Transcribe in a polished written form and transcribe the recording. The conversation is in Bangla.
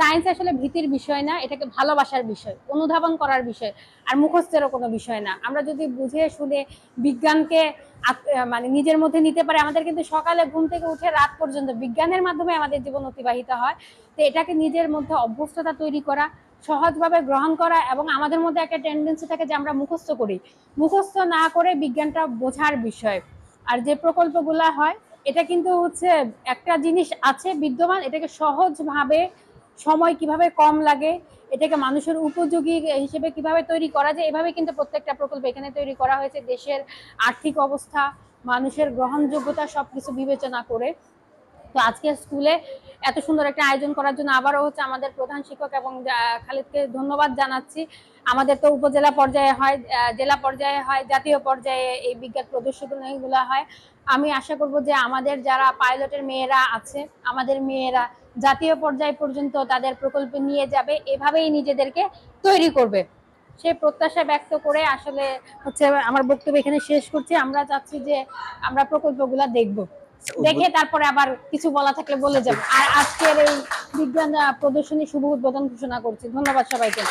সায়েন্স আসলে ভীতির বিষয় না, এটাকে ভালোবাসার বিষয়, অনুধাবন করার বিষয়, আর মুখস্থেরও কোনো বিষয় না। আমরা যদি বুঝে শুনে বিজ্ঞানকে মানে নিজের মধ্যে নিতে পারে, আমাদের কিন্তু সকালে ঘুম থেকে উঠে রাত পর্যন্ত বিজ্ঞানের মাধ্যমে আমাদের জীবন অতিবাহিত হয়। তো এটাকে নিজের মধ্যে অভ্যস্ততা তৈরি করা, সহজভাবে গ্রহণ করা, এবং আমাদের মধ্যে একটা টেন্ডেন্সি থাকে যে আমরা মুখস্থ করি, মুখস্থ না করে বিজ্ঞানটা বোঝার বিষয়। আর যে প্রকল্পগুলো হয়, এটা কিন্তু হচ্ছে একটা জিনিস আছে বিদ্যমান, এটাকে সহজভাবে সময় কিভাবে কম লাগে, এটাকে মানুষের উপযোগী হিসেবে কিভাবে তৈরি করা যায়, এভাবে কিন্তু প্রত্যেকটা প্রকল্প এখানে তৈরি করা হয়েছে দেশের আর্থিক অবস্থা, মানুষের গ্রহণযোগ্যতা সবকিছু বিবেচনা করে। তো আজকে স্কুলে এত সুন্দর একটা আয়োজন করার জন্য আবারও হচ্ছে আমাদের প্রধান শিক্ষক এবং খালিদকে ধন্যবাদ জানাচ্ছি। আমাদের তো উপজেলা পর্যায়ে হয়, জেলা পর্যায়ে হয়, জাতীয় পর্যায়ে এই বিজ্ঞান প্রদর্শনীগুলো হয়। আমি আশা করব যে আমাদের যারা পাইলটের মেয়েরা আছে, আমাদের মেয়েরা জাতীয় পর্যায় পর্যন্ত তাদের প্রকল্প নিয়ে যাবে, এভাবেই নিজেদেরকে তৈরি করবে, সে প্রত্যাশা ব্যক্ত করে আসলে হচ্ছে আমার বক্তব্য এখানে শেষ করছি। আমরা চাচ্ছি যে আমরা প্রকল্পগুলো দেখব, দেখে তারপরে আবার কিছু বলা থাকলে বলে যাব। আর আজকের এই বিজ্ঞান প্রদর্শনী শুভ উদ্বোধন ঘোষণা করছি। ধন্যবাদ সবাইকে।